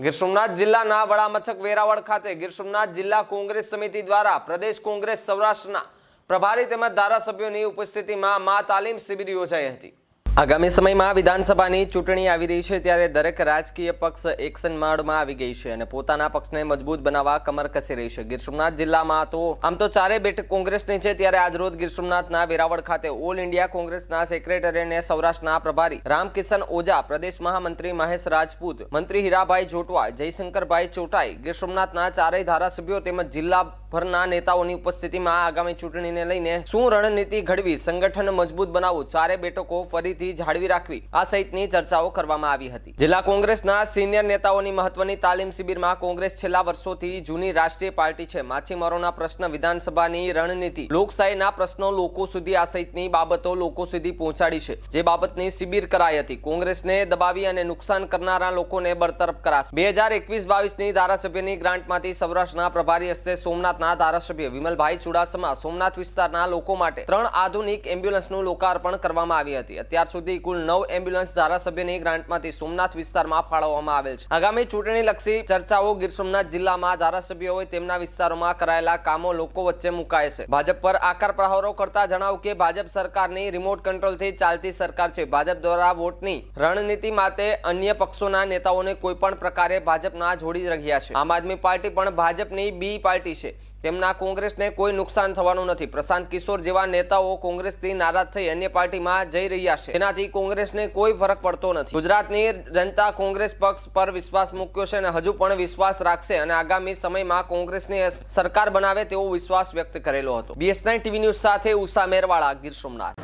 ગીર સોમનાથ જિલ્લાના વડા મથક વેરાવળ ખાતે ગીર સોમનાથ જિલ્લા કોંગ્રેસ સમિતિ દ્વારા પ્રદેશ કોંગ્રેસ સૌરાષ્ટ્રના પ્રભારી તેમજ ધારાસભ્યોની ઉપસ્થિતિમાં મા તાલીમ શિબિર યોજાઈ હતી। આગામી સમયમાં વિધાનસભાની ચૂંટણી આવી રહી છે ત્યારે દરેક રાજકીય પક્ષ એક્શન મોડમાં આવી ગઈ છે અને પોતાના પક્ષને મજબૂત બનાવવા કમર કસી રહી છે। ગીર સોમનાથ જિલ્લામાં તો આમ તો ચારે બેઠક કોંગ્રેસની છે, ત્યારે આજરોજ ગીર સોમનાથના વેરાવળ ખાતે ઓલ ઇન્ડિયા કોંગ્રેસના સેક્રેટરી અને સૌરાષ્ટ્રના પ્રભારી રામકિશન ઓઝા, પ્રદેશ મહામંત્રી મહેશ રાજપૂત, મંત્રી હીરાભાઈ જોટવા, જયશંકરભાઈ ચોટાઈ, ગીર સોમનાથના ચારેય ધારાસભ્યો તેમજ જિલ્લાભરના નેતાઓની ઉપસ્થિતિમાં આગામી ચૂંટણીને લઈને શું રણનીતિ ઘડવી, સંગઠન મજબૂત બનાવવું, ચારે બેઠકો ફરીથી જાળવી રાખવી આ સહિતની ચર્ચાઓ કરવામાં આવી હતી। જિલ્લા કોંગ્રેસના સિનિયર નેતાઓની મહત્વની તાલીમ શિબિરમાં કોંગ્રેસ છેલ્લા વર્ષોથી જૂની રાષ્ટ્રીય પાર્ટી છે, માછીમારોના પ્રશ્ન, વિધાનસભાની રણનીતિ, લોકશાહીના પ્રશ્નો લોકો સુધી આ સહિતની બાબતો લોકો સુધી પહોંચાડી છે, જે બાબતની શિબિર કરાઈ હતી। કોંગ્રેસને દબાવી અને નુકસાન કરનારા લોકોને બરતરફ કરાશે। 2021-22ની ધારાસભ્યની ગ્રાન્ટમાંથી સૌરાષ્ટ્રના પ્રભારી હસ્તે સોમનાથના ધારાસભ્ય વિમલભાઈ ચુડાસમા સોમનાથ વિસ્તારના લોકો માટે 3 આધુનિક એમ્બ્યુલન્સનું લોકાર્પણ કરવામાં આવી હતી। અત્યાર સુધી કુલ 9 એમ્બ્યુલન્સ ધારાસભ્યની ગ્રાન્ટમાંથી સોમનાથ વિસ્તારમાં ફાળવવામાં આવેલ છે। આગામી ચૂંટણી લક્ષી ચર્ચાઓ ગીર સોમનાથ જિલ્લામાં ધારાસભ્યોએ તેમના વિસ્તારોમાં કરાયેલા કામો લોકો વચ્ચે મુકાય છે। ભાજપ પર આકાર પ્રહારો કરતા જણાવ્યું કે ભાજપ સરકારની રિમોટ કંટ્રોલથી ચાલતી સરકાર છે। ભાજપ દ્વારા વોટની રણનીતિ માટે અન્ય પક્ષોના નેતાઓને કોઈ પણ પ્રકારે ભાજપના જોડી રહ્યા છે। આમ આદમી પાર્ટી પણ ભાજપની બી પાર્ટી છે, તેમના કોંગ્રેસને કોઈ નુકસાન થવાનું નથી। પ્રશાંત કિશોર જેવા નેતાઓ કોંગ્રેસથી નારાજ થઈ અન્ય પાર્ટીમાં જઈ રહ્યા છે, તેનાથી કોંગ્રેસને કોઈ ફરક પડતો નથી। ગુજરાતની જનતા કોંગ્રેસ પક્ષ પર વિશ્વાસ મૂક્યો છે અને હજુ પણ વિશ્વાસ રાખશે અને આગામી સમયમાં કોંગ્રેસની સરકાર બનાવે તેવો વિશ્વાસ વ્યક્ત કરેલો હતો। BS9 ટીવી ન્યૂઝ સાથે ઉષા મેરવાળા, ગીર સોમનાથ।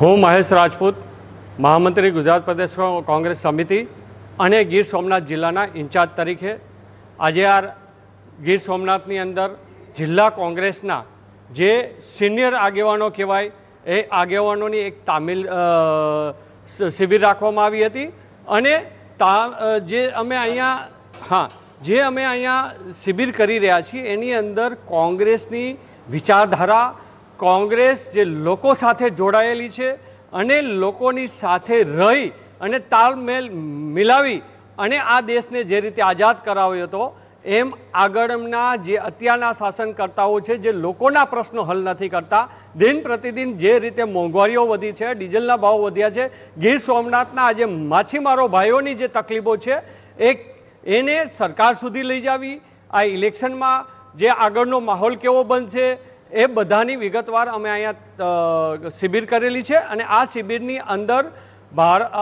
હું મહેશ રાજપૂત, મહામંત્રી ગુજરાત પ્રદેશ કોંગ્રેસ સમિતિ અને ગીર સોમનાથ જિલ્લાના ઇન્ચાર્જ તરીકે આજે આ ગીર સોમનાથની અંદર જિલ્લા કોંગ્રેસના જે સિનિયર આગેવાનો કહેવાય એ આગેવાનોની એક તાલીમ શિબિર રાખવામાં આવી હતી અને જે અમે અહીંયા શિબિર કરી રહ્યા છીએ એની અંદર કોંગ્રેસની વિચારધારા, કોંગ્રેસ જે લોકો સાથે જોડાયેલી છે અને લોકોની સાથે રહી અને તાલમેલ મિલાવી અને આ દેશને જે રીતે આઝાદ કરાવ્યો હતો એમ આગળના જે અત્યારના શાસનકર્તાઓ છે જે લોકોના પ્રશ્નો હલ નથી કરતા, દિન પ્રતિદિન જે રીતે મોંઘવારીઓ વધી છે, ડીઝલના ભાવ વધ્યા છે, ગીર સોમનાથના આજે માછીમારો ભાઈઓની જે તકલીફો છે એને સરકાર સુધી લઈ જાવી, આ ઇલેક્શનમાં જે આગળનો માહોલ કેવો બનશે એ બધાની વિગતવાર અમે અહીંયા શિબિર કરેલી છે અને આ શિબિરની અંદર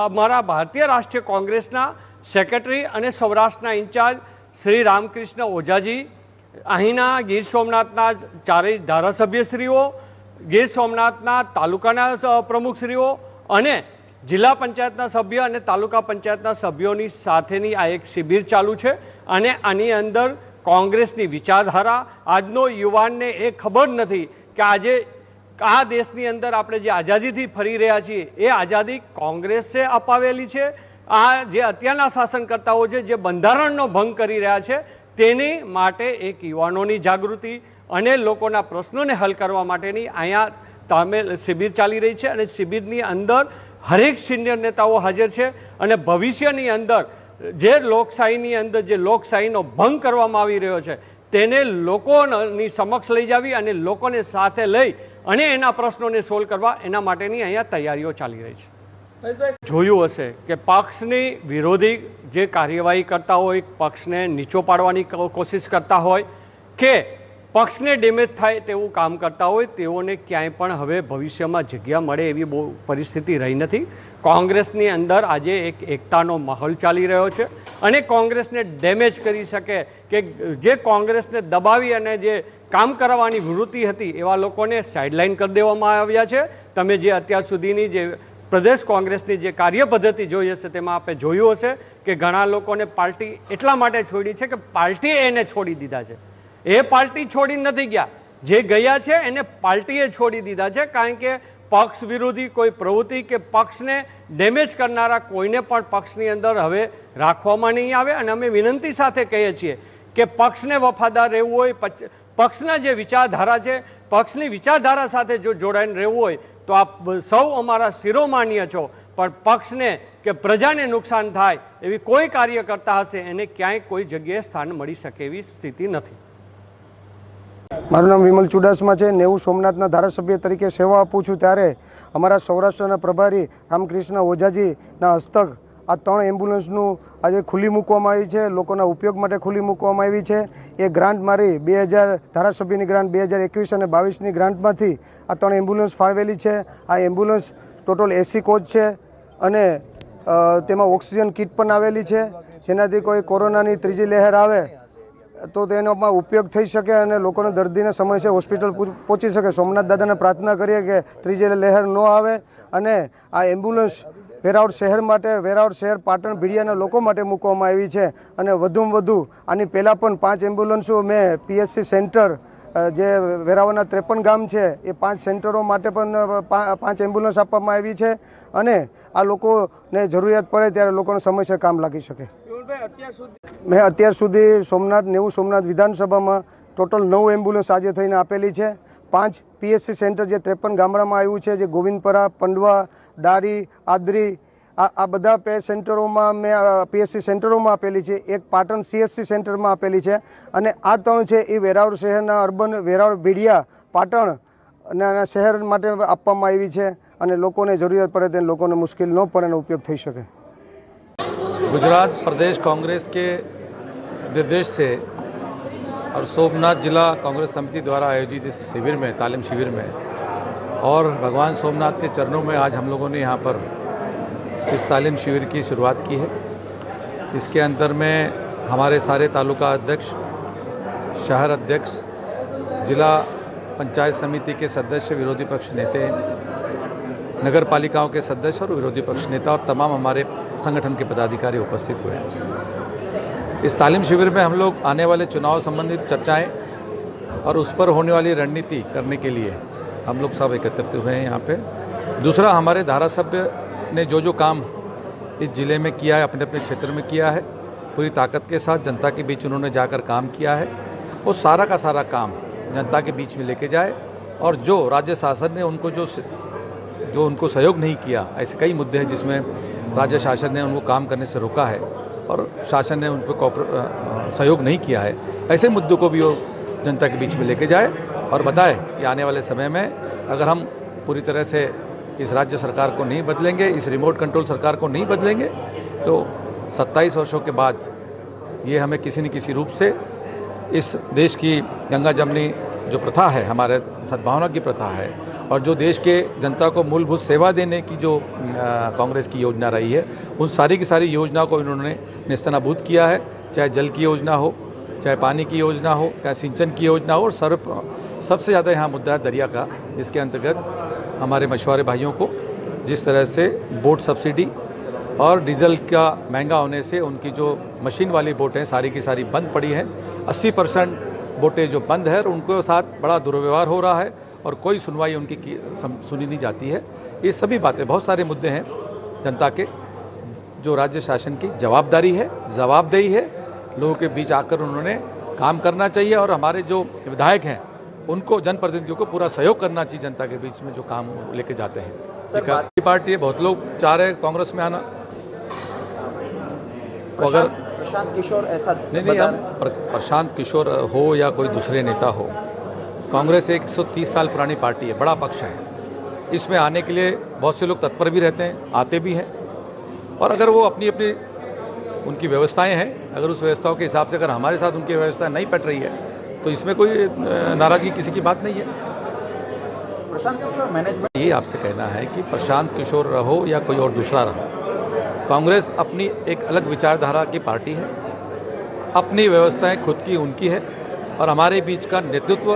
અમારા ભારતીય રાષ્ટ્રીય કોંગ્રેસના સેક્રેટરી અને સૌરાષ્ટ્રના ઇન્ચાર્જ શ્રી રામકૃષ્ણ ઓઝાજી, અહીંના ગીર સોમનાથના ચારેય ધારાસભ્યશ્રીઓ, ગીર સોમનાથના તાલુકાના પ્રમુખશ્રીઓ અને જિલ્લા પંચાયતના સભ્ય અને તાલુકા પંચાયતના સભ્યોની સાથેની આ એક શિબિર ચાલુ છે અને આની અંદર કોંગ્રેસની વિચારધારા, આજનો યુવાનને એ ખબર નથી કે આજે આ દેશની અંદર આપણે જે આઝાદીથી ફરી રહ્યા છીએ એ આઝાદી કોંગ્રેસે અપાવેલી છે। આ જે અત્યારના શાસનકર્તાઓ છે જે બંધારણનો ભંગ કરી રહ્યા છે તેની માટે એક યુવાનોની જાગૃતિ અને લોકોના પ્રશ્નોને હલ કરવા માટેની અહીંયા શિબિર ચાલી રહી છે અને શિબિરની અંદર હરેક સિનિયર નેતાઓ હાજર છે અને ભવિષ્યની અંદર જે લોકશાહીની અંદર જે લોકશાહીનો ભંગ કરવામાં આવી રહ્યો છે તેને લોકોની સમક્ષ લઈ જાવી અને લોકોને સાથે લઈ અને એના પ્રશ્નોને સોલ્વ કરવા એના માટેની અહીંયા તૈયારીઓ ચાલી રહી છે। જોયું હશે કે પક્ષની વિરોધી જે કાર્યવાહી કરતા હોય, પક્ષને નીચો પાડવાની કોશિશ કરતા હોય કે પક્ષને ડેમેજ થાય તેવું કામ કરતા હોય તેઓને ક્યાંય પણ હવે ભવિષ્યમાં જગ્યા મળે એવી બહુ પરિસ્થિતિ રહી નથી। કોંગ્રેસની અંદર આજે એક એકતાનો માહોલ ચાલી રહ્યો છે અને કોંગ્રેસને ડેમેજ કરી શકે કે જે કોંગ્રેસને દબાવી અને જે કામ કરવાની વૃત્તિ હતી એવા લોકોને સાઇડલાઇન કરી દેવામાં આવ્યા છે। તમે જે અત્યાર સુધીની જે પ્રદેશ કોંગ્રેસની જે કાર્ય પદ્ધતિ જોઈ હશે તેમાં આપણે જોયું હશે કે ઘણા લોકોને પાર્ટી એટલા માટે છોડી છે કે પાર્ટીએ એને છોડી દીધા છે, એ પાર્ટી છોડી નથી ગયા, જે ગયા છે એને પાર્ટીએ છોડી દીધા છે કારણ કે પક્ષ વિરોધી કોઈ પ્રવૃત્તિ કે પક્ષને ડેમેજ કરનારા કોઈને પણ પક્ષની અંદર હવે રાખવામાં નહીં આવે અને અમે વિનંતી સાથે કહીએ છીએ કે પક્ષને વફાદાર રહેવું હોય, પક્ષના જે વિચારધારા છે પક્ષની વિચારધારા સાથે જો જોડાઈને રહેવું હોય તો આપ સૌ અમારા શિરોમાન્ય છો, પણ પક્ષને કે પ્રજાને નુકસાન થાય એવી કોઈ કાર્ય કરતા હશે એને ક્યાંય કોઈ જગ્યાએ સ્થાન મળી શકે એવી સ્થિતિ નથી. મારું નામ વિમલ ચુડાસમા છે. નેવું સોમનાથના ધારાસભ્ય તરીકે સેવા આપું છું. ત્યારે અમારા સૌરાષ્ટ્રના પ્રભારી રામકૃષ્ણ ઓઝાજીના હસ્તક આ 3 એમ્બ્યુલન્સનું આજે ખુલ્લી મૂકવામાં આવી છે, લોકોના ઉપયોગ માટે ખુલ્લી મૂકવામાં આવી છે. એ ગ્રાન્ટ મારી 2000 ધારાસભ્યની ગ્રાન્ટ 2021 અને 22ની ગ્રાન્ટમાંથી આ 3 એમ્બ્યુલન્સ ફાળવેલી છે. આ એમ્બ્યુલન્સ ટોટલ 80 કોચ છે અને તેમાં ઓક્સિજન કિટ પણ આવેલી છે, જેનાથી કોઈ કોરોનાની ત્રીજી લહેર આવે તો તેનો ઉપયોગ થઈ શકે અને લોકોને દર્દીને સમયસર હોસ્પિટલ પહોંચી શકે. સોમનાથ દાદાને પ્રાર્થના કરીએ કે ત્રીજી લહેર ન આવે અને આ એમ્બ્યુલન્સ વેરાવળ શહેર માટે, વેરાવળ શહેર, પાટણ, ભીડિયાના લોકો માટે મૂકવામાં આવી છે. અને વધુમાં વધુ આની પહેલાં પણ 5 એમ્બ્યુલન્સો મેં પીએસસી સેન્ટર જે વેરાવળના 53 ગામ છે એ 5 સેન્ટરો માટે પણ 5 એમ્બ્યુલન્સ આપવામાં આવી છે અને આ લોકોને જરૂરિયાત પડે ત્યારે લોકોને સમયસર કામ લાગી શકે. મેં અત્યાર સુધી નેવું સોમનાથ વિધાનસભામાં ટોટલ 9 એમ્બ્યુલન્સ આજે થઈને આપેલી છે. 5 પીએસસી સેન્ટર જે 53 ગામડામાં આવ્યું છે, જે ગોવિંદપરા, પંડવા, ડારી, આદરી, આ બધા સેન્ટરોમાં મેં પીએસસી સેન્ટરોમાં આપેલી છે. એક પાટણ સીએસસી સેન્ટરમાં આપેલી છે અને આ 3 છે એ વેરાવળ શહેરના અર્બન, વેરાવળ, ભીડિયા, પાટણ અને શહેર માટે આપવામાં આવી છે અને લોકોને જરૂરિયાત પડે તેને લોકોને મુશ્કેલ ન પડે એનો ઉપયોગ થઈ શકે. गुजरात प्रदेश कांग्रेस के निर्देश से और सोमनाथ जिला कांग्रेस समिति द्वारा आयोजित इस शिविर में, तालीम शिविर में, और भगवान सोमनाथ के चरणों में आज हम लोगों ने यहाँ पर इस तालीम शिविर की शुरुआत की है. इसके अंदर में हमारे सारे तालुका अध्यक्ष, शहर अध्यक्ष, जिला पंचायत समिति के सदस्य, विरोधी पक्ष नेता, नगर पालिकाओं के सदस्य और विरोधी पक्ष नेता और तमाम हमारे संगठन के पदाधिकारी उपस्थित हुए हैं. इस तालीम शिविर में हम लोग आने वाले चुनाव संबंधित चर्चाएं और उस पर होने वाली रणनीति करने के लिए हम लोग सब एकत्रित हुए हैं यहाँ पे. दूसरा, हमारे धारासभ्य ने जो जो काम इस ज़िले में किया है, अपने अपने क्षेत्र में किया है, पूरी ताकत के साथ जनता के बीच उन्होंने जाकर काम किया है, वो सारा का सारा काम जनता के बीच में लेके जाए. और जो राज्य शासन ने उनको जो उनको सहयोग नहीं किया, ऐसे कई मुद्दे हैं जिसमें राज्य शासन ने उनको काम करने से रोका है और शासन ने उन पर सहयोग नहीं किया है, ऐसे मुद्दों को भी वो जनता के बीच में लेके जाए और बताए कि आने वाले समय में अगर हम पूरी तरह से इस राज्य सरकार को नहीं बदलेंगे, इस रिमोट कंट्रोल सरकार को नहीं बदलेंगे, तो 27 वर्षों के बाद ये हमें किसी न किसी रूप से इस देश की गंगा जमनी जो प्रथा है, हमारे सद्भावना की प्रथा है, और जो देश के जनता को मूलभूत सेवा देने की जो कांग्रेस की योजना रही है, उन सारी की सारी योजनाओं को इन्होंने नेस्तनाबूद किया है. चाहे जल की योजना हो, चाहे पानी की योजना हो, चाहे सिंचन की योजना हो, और सबसे ज़्यादा यहाँ मुद्दा है दरिया का. इसके अंतर्गत हमारे मछुआरे भाइयों को जिस तरह से बोट सब्सिडी और डीजल का महंगा होने से उनकी जो मशीन वाली बोटें सारी की सारी बंद पड़ी हैं. 80% बोटें जो बंद है, उनको साथ बड़ा दुर्व्यवहार हो रहा है और कोई सुनवाई उनकी सुनी नहीं जाती है. ये सभी बातें, बहुत सारे मुद्दे हैं जनता के, जो राज्य शासन की जवाबदारी है, जवाबदेही है. लोगों के बीच आकर उन्होंने काम करना चाहिए और हमारे जो विधायक हैं उनको, जनप्रतिनिधियों को पूरा सहयोग करना चाहिए जनता के बीच में जो काम लेके जाते हैं. पार्टी है, बहुत लोग चाह रहे हैं कांग्रेस में आना. अगर प्रशांत किशोर ऐसा नहीं, हम प्रशांत किशोर हो या कोई दूसरे नेता हो, कांग्रेस 130 साल पुरानी पार्टी है, बड़ा पक्ष है. इसमें आने के लिए बहुत से लोग तत्पर भी रहते हैं, आते भी हैं. और अगर वो अपनी अपनी उनकी व्यवस्थाएं हैं, अगर उस व्यवस्थाओं के हिसाब से अगर हमारे साथ उनकी व्यवस्था नहीं पट रही है तो इसमें कोई नाराज़गी किसी की बात नहीं है. प्रशांत किशोर मैनेजमेंट, ये आपसे कहना है कि प्रशांत किशोर रहो या कोई और दूसरा रहो, कांग्रेस अपनी एक अलग विचारधारा की पार्टी है, अपनी व्यवस्थाएं खुद की उनकी है, और हमारे बीच का नेतृत्व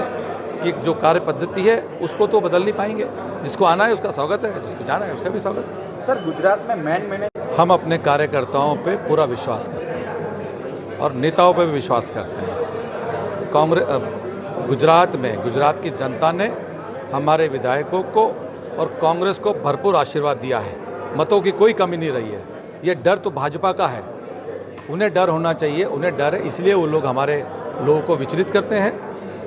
की जो कार्य पद्धति है उसको तो बदल नहीं पाएंगे. जिसको आना है उसका स्वागत है, जिसको जाना है उसका भी स्वागत है. सर, गुजरात में मैनेज हम अपने कार्यकर्ताओं पे पूरा विश्वास करते हैं और नेताओं पे भी विश्वास करते हैं. गुजरात में गुजरात की जनता ने हमारे विधायकों को और कांग्रेस को भरपूर आशीर्वाद दिया है. मतों की कोई कमी नहीं रही है. ये डर तो भाजपा का है, उन्हें डर होना चाहिए, उन्हें डर है, इसलिए वो लोग हमारे लोगों को विचलित करते हैं.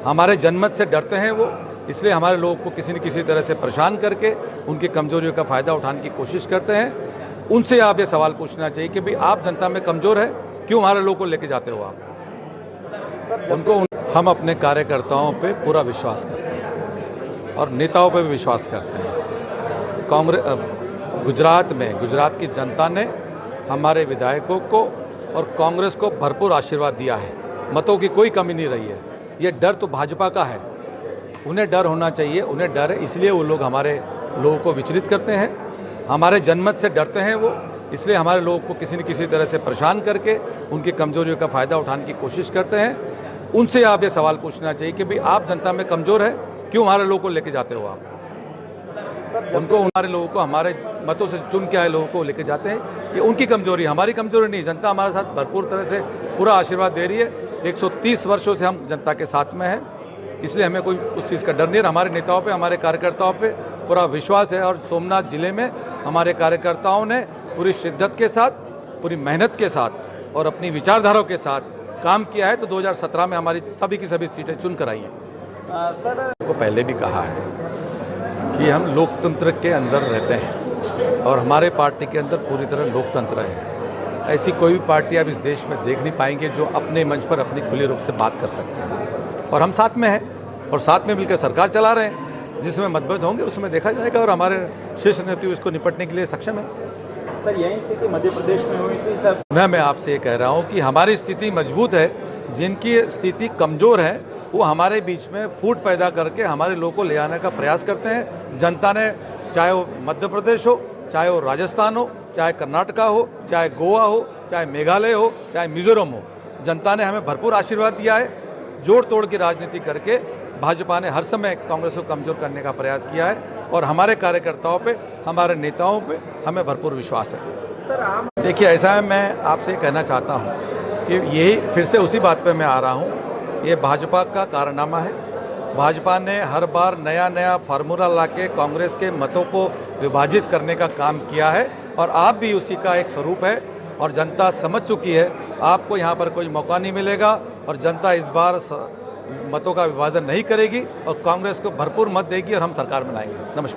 हमारे जनमत से डरते हैं वो, इसलिए हमारे लोगों को किसी न किसी तरह से परेशान करके उनकी कमजोरियों का फ़ायदा उठाने की कोशिश करते हैं. उनसे आप ये सवाल पूछना चाहिए कि भाई आप जनता में कमज़ोर है, क्यों हमारे लोगों को लेके जाते हो आप? उनको हम अपने कार्यकर्ताओं पे पूरा विश्वास करते हैं और नेताओं पे भी विश्वास करते हैं। गुजरात की जनता ने हमारे विधायकों को और कांग्रेस को भरपूर आशीर्वाद दिया है, मतों की कोई कमी नहीं रही है। ये डर तो भाजपा का है, उन्हें डर होना चाहिए, उन्हें डर है, इसलिए वो लोग हमारे लोगों को विचलित करते हैं, हमारे जनमत से डरते हैं वो, इसलिए हमारे लोगों को किसी न किसी तरह से परेशान करके उनकी कमजोरियों का फ़ायदा उठाने की कोशिश करते हैं। उनसे आप ये सवाल पूछना चाहिए कि भाई आप जनता में कमज़ोर है, क्यों हमारे लोगों को लेके जाते हो आप? उनको हमारे लोगों को हमारे मतों से चुन के आए लोगों को लेके जाते हैं, ये उनकी कमजोरी, हमारी कमजोरी नहीं। जनता हमारे साथ भरपूर तरह से पूरा आशीर्वाद दे रही है। 130 वर्षों से हम जनता के साथ में हैं, इसलिए हमें कोई उस चीज़ का डर नहीं है। हमारे नेताओं पे, हमारे कार्यकर्ताओं पे पूरा विश्वास है और सोमनाथ जिले में हमारे कार्यकर्ताओं ने पूरी शिद्दत के साथ, पूरी मेहनत के साथ और अपनी विचारधाराओं के साथ काम किया है। तो 2017 में हमारी सभी की सभी सीटें चुन कर आई हैं। सर को पहले भी कहा है कि हम लोकतंत्र के अंदर रहते हैं और हमारे पार्टी के अंदर पूरी तरह लोकतंत्र है। ऐसी कोई भी पार्टी आप इस देश में देख नहीं पाएंगे जो अपने मंच पर अपनी खुले रूप से बात कर सकते हैं। और हम साथ में हैं और साथ में मिलकर सरकार चला रहे हैं। जिसमें मतभेद होंगे उसमें देखा जाएगा और हमारे शीर्ष नेतृत्व इसको निपटने के लिए सक्षम है। सर यही स्थिति मध्य प्रदेश में हुई थी जब मैं आपसे ये कह रहा हूँ कि हमारी स्थिति मजबूत है, जिनकी स्थिति कमज़ोर है वो हमारे बीच में फूट पैदा करके हमारे लोगों को ले आने का प्रयास करते हैं। जनता ने, चाहे वो मध्य प्रदेश हो, चाहे वो राजस्थान हो, चाहे कर्नाटका हो, चाहे गोवा हो, चाहे मेघालय हो, चाहे मिजोरम हो, जनता ने हमें भरपूर आशीर्वाद दिया है। जोड़ तोड़ की राजनीति करके भाजपा ने हर समय कांग्रेस को कमज़ोर करने का प्रयास किया है और हमारे कार्यकर्ताओं पे, हमारे नेताओं पे हमें भरपूर विश्वास है। सर आम देखिए, ऐसा है, मैं आपसे कहना चाहता हूँ कि यही फिर से उसी बात पे मैं आ रहा हूँ, ये भाजपा का कारनामा है। भाजपा ने हर बार नया नया फार्मूला लाके कांग्रेस के मतों को विभाजित करने का काम किया है और आप भी उसी का एक स्वरूप है और जनता समझ चुकी है। आपको यहाँ पर कोई मौका नहीं मिलेगा और जनता इस बार मतों का विभाजन नहीं करेगी और कांग्रेस को भरपूर मत देगी और हम सरकार बनाएंगे। नमस्कार।